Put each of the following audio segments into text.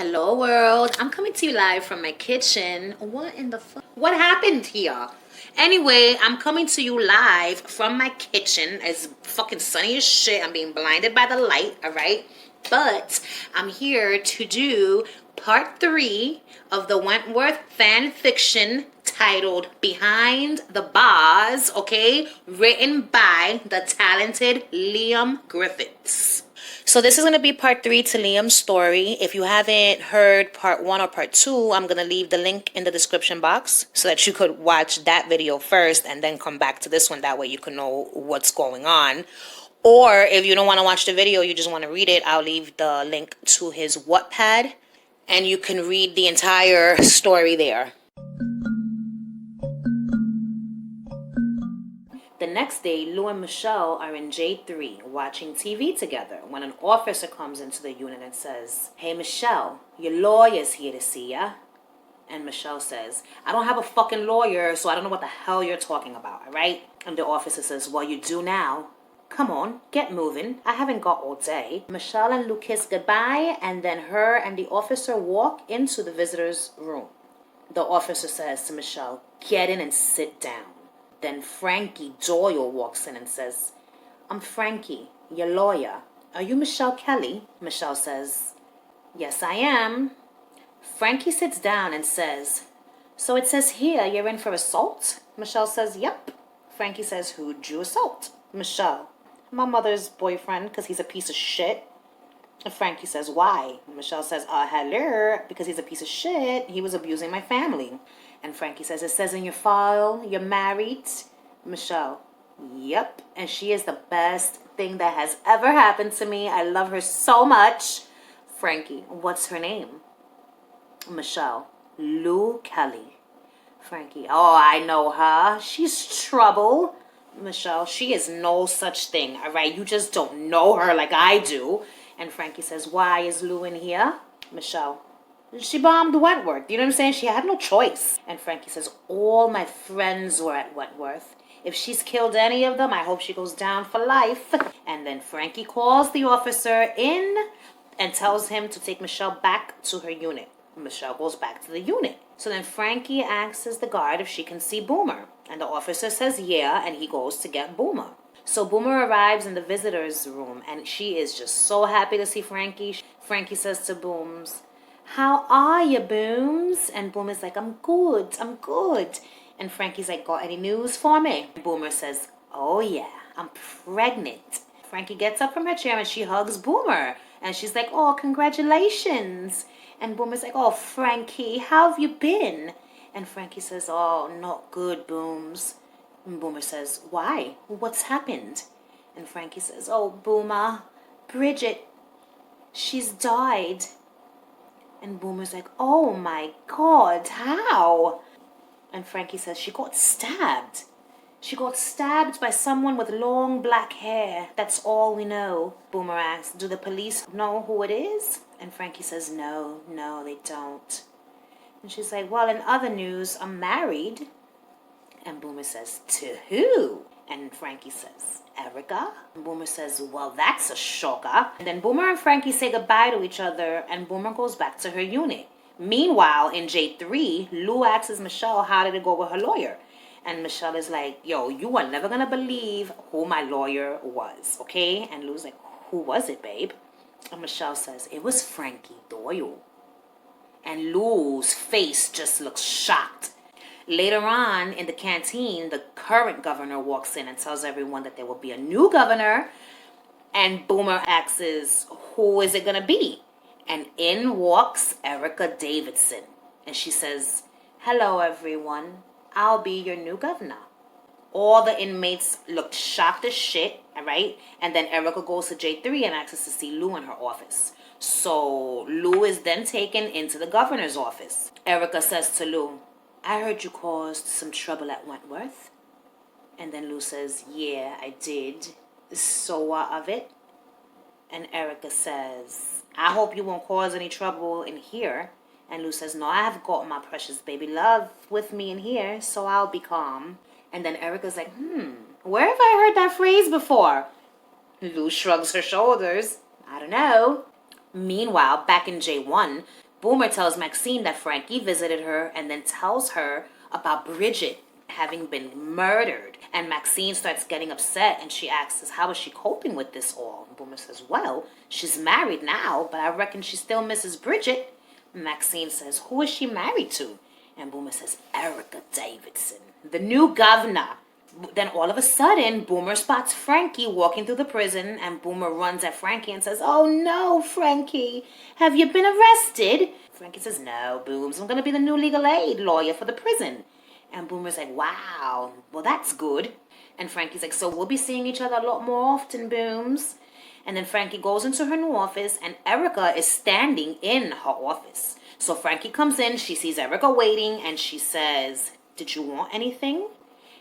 Hello world, I'm coming to you live from my kitchen. What in the fuck? What happened here? Anyway, I'm coming to you live from my kitchen. It's fucking sunny as shit. I'm being blinded by the light, alright? But I'm here to do part 3 of the Wentworth fan fiction titled Behind the Bars, okay? Written by the talented Liam Griffiths. So this is going to be part 3 to Liam's story. If you haven't heard part 1 or part 2, I'm going to leave the link in the description box so that you could watch that video first and then come back to this one. That way you can know what's going on. Or if you don't want to watch the video, you just want to read it, I'll leave the link to his Wattpad and you can read the entire story there. The next day, Lou and Michelle are in J3 watching TV together when an officer comes into the unit and says, "Hey Michelle, your lawyer's here to see ya." And Michelle says, "I don't have a fucking lawyer, so I don't know what the hell you're talking about, alright?" And the officer says, "Well, you do now. Come on, get moving. I haven't got all day." Michelle and Lou kiss goodbye, and then her and the officer walk into the visitor's room. The officer says to Michelle, "Get in and sit down." Then Frankie Doyle walks in and says, "I'm Frankie, your lawyer. Are you Michelle Kelly?" Michelle says, "Yes, I am." Frankie sits down and says, "So it says here you're in for assault?" Michelle says, "Yep." Frankie says, "Who'd you assault?" Michelle, "My mother's boyfriend, because he's a piece of shit." And Frankie says, "Why?" Michelle says, hello, because he's a piece of shit. He was abusing my family." And Frankie says, "It says in your file, you're married." Michelle, "Yep, and she is the best thing that has ever happened to me. I love her so much." Frankie, "What's her name?" Michelle, "Lou Kelly." Frankie, "Oh, I know her. She's trouble." Michelle, "She is no such thing, all right? You just don't know her like I do." And Frankie says, "Why is Lou in here?" Michelle, "She bombed Wentworth. You know what I'm saying? She had no choice." And Frankie says, "All my friends were at Wentworth. If she's killed any of them, I hope she goes down for life." And then Frankie calls the officer in and tells him to take Michelle back to her unit. Michelle goes back to the unit. So then Frankie asks the guard if she can see Boomer. And the officer says yeah, and he goes to get Boomer. So Boomer arrives in the visitor's room, and she is just so happy to see Frankie. Frankie says to Booms, "How are you, Booms?" And Boom is like, I'm good. And Frankie's like, "Got any news for me?" Boomer says, "Oh yeah, I'm pregnant." Frankie gets up from her chair and she hugs Boomer. And she's like, "Oh, congratulations." And Boomer's like, "Oh, Frankie, how have you been?" And Frankie says, "Oh, not good, Booms." And Boomer says, "Why? What's happened?" And Frankie says, "Oh, Boomer, Bridget, she's died." And Boomer's like, "Oh my God, how?" And Frankie says, "She got stabbed. She got stabbed by someone with long black hair. That's all we know." Boomer asks, "Do the police know who it is?" And Frankie says, No, they don't." And she's like, "Well, in other news, I'm married." And Boomer says, "To who?" And Frankie says, "Erica." And Boomer says, "Well, that's a shocker." And then Boomer and Frankie say goodbye to each other, and Boomer goes back to her unit. Meanwhile, in J3, Lou asks Michelle how did it go with her lawyer. And Michelle is like, "Yo, you are never gonna believe who my lawyer was, okay?" And Lou's like, "Who was it, babe?" And Michelle says, "It was Frankie Doyle." And Lou's face just looks shocked. Later on in the canteen, the current governor walks in and tells everyone that there will be a new governor. And Boomer asks, "Who is it going to be?" And in walks Erica Davidson. And she says, "Hello, everyone. I'll be your new governor." All the inmates looked shocked as shit, all right? And then Erica goes to J3 and asks us to see Lou in her office. So Lou is then taken into the governor's office. Erica says to Lou, "I heard you caused some trouble at Wentworth." And then Lou says, "Yeah, I did. So what of it?" And Erica says, "I hope you won't cause any trouble in here." And Lou says, "No, I have got my precious baby love with me in here, so I'll be calm." And then Erica's like, where have I heard that phrase before? Lou shrugs her shoulders. I don't know. Meanwhile, back in J1, Boomer tells Maxine that Frankie visited her and then tells her about Bridget having been murdered. And Maxine starts getting upset and she asks, how is she coping with this all? And Boomer says, well, she's married now, but I reckon she still misses Bridget. Maxine says, who is she married to? And Boomer says, Erica Davidson, the new governor. Then all of a sudden, Boomer spots Frankie walking through the prison, and Boomer runs at Frankie and says, oh no, Frankie, have you been arrested? Frankie says, no, Booms, I'm going to be the new legal aid lawyer for the prison. And Boomer's like, wow, well, that's good. And Frankie's like, so we'll be seeing each other a lot more often, Booms. And then Frankie goes into her new office, and Erica is standing in her office. So Frankie comes in, she sees Erica waiting, and she says, did you want anything?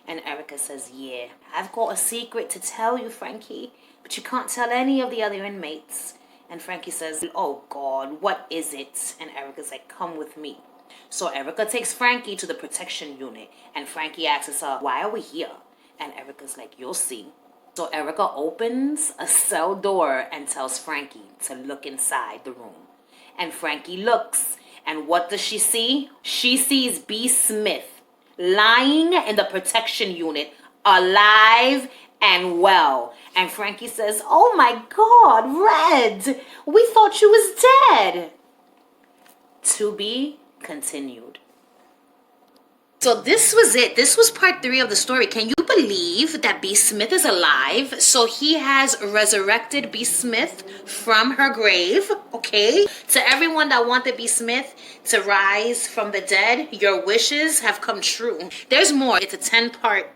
And Erica says, yeah, I've got a secret to tell you, Frankie, but you can't tell any of the other inmates. And Frankie says, oh God, what is it? And Erica's like, come with me. So Erica takes Frankie to the protection unit, and Frankie asks her, why are we here? And Erica's like, you'll see. So Erica opens a cell door and tells Frankie to look inside the room. And Frankie looks, and what does she see? She sees B. Smith lying in the protection unit, alive and well. And Frankie says, oh my God, Red, we thought you was dead. To be continued. So this was it. This was part 3 of the story. Can you believe that B. Smith is alive? So he has resurrected B. Smith from her grave, okay? To everyone that wanted B. Smith to rise from the dead, your wishes have come true. There's more. It's a 10-part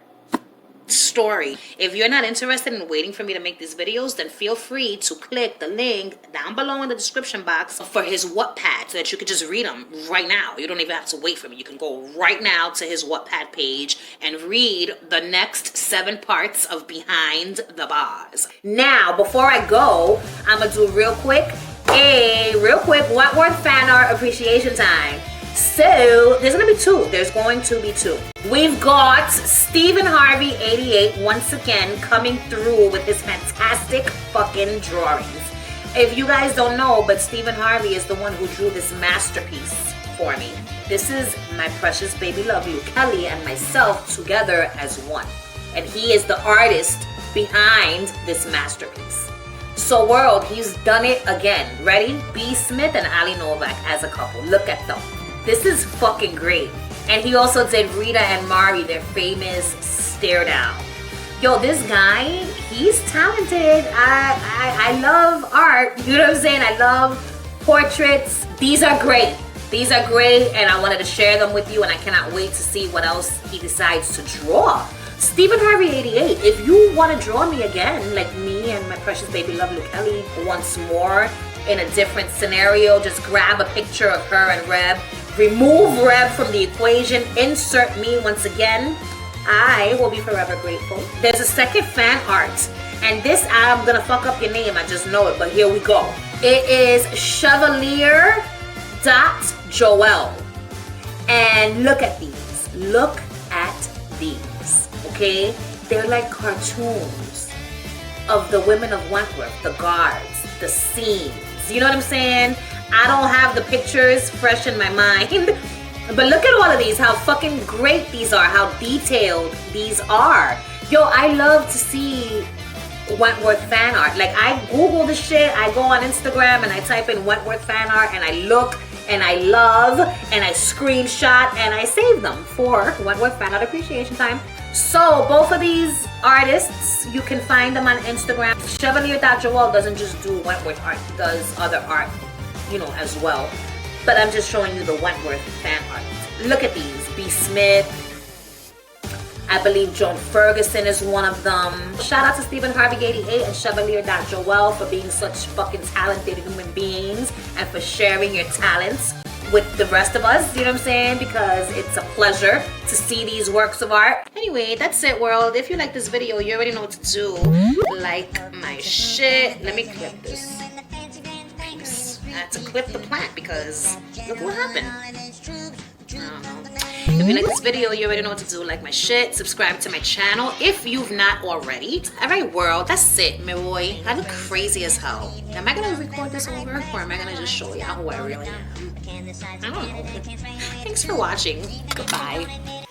story. If you're not interested in waiting for me to make these videos, then feel free to click the link down below in the description box for his Wattpad so that you could just read them right now. You don't even have to wait for me. You can go right now to his Wattpad page and read the next 7 parts of Behind the Bars. Now, before I go, I'm gonna do real quick Wentworth fan art appreciation time. So, there's going to be 2. There's going to be 2. We've got Stephen Harvey 88 once again coming through with his fantastic fucking drawings. If you guys don't know, but Stephen Harvey is the one who drew this masterpiece for me. This is my precious baby love, Luke Kelly, and myself together as one. And he is the artist behind this masterpiece. So world, he's done it again. Ready? B. Smith and Ali Novak as a couple. Look at them. This is fucking great. And he also did Rita and Mari, their famous stare down. Yo, this guy, he's talented. I love art. You know what I'm saying? I love portraits. These are great. These are great, and I wanted to share them with you, and I cannot wait to see what else he decides to draw. Stephen Harvey 88, if you want to draw me again, like me and my precious baby love Luke Kelly once more in a different scenario, just grab a picture of her and Reb. Remove Reb from the equation, insert me once again. I will be forever grateful. There's a second fan art, and this, I'm gonna fuck up your name, I just know it, but here we go. It is Chevalier.Joel. And look at these. Look at these, okay? They're like cartoons of the women of Wentworth, the guards, the scenes. You know what I'm saying? I don't have the pictures fresh in my mind, but look at all of these, how fucking great these are, how detailed these are. Yo, I love to see Wentworth fan art. Like, I Google the shit, I go on Instagram and I type in Wentworth fan art and I look and I love and I screenshot and I save them for Wentworth fan art appreciation time. So both of these artists, you can find them on Instagram. Chevalier.Joel doesn't just do Wentworth art, he does other art, you know, as well. But I'm just showing you the Wentworth fan art. Look at these. B. Smith. I believe Joan Ferguson is one of them. Shout out to Stephen Harvey 88 and Chevalier.Joel for being such fucking talented human beings and for sharing your talents with the rest of us, you know what I'm saying? Because it's a pleasure to see these works of art. Anyway, that's it, world. If you like this video, you already know what to do. Like my shit. Let me clip this. Peace. I had to clip the plant because look what happened. I don't know. If If you like this video, you already know what to do. Like my shit, subscribe to my channel if you've not already. Alright world, that's it, my boy. I look crazy as hell. Am I gonna record this over or am I gonna just show y'all who I really am? I don't know. Thanks for watching. Goodbye.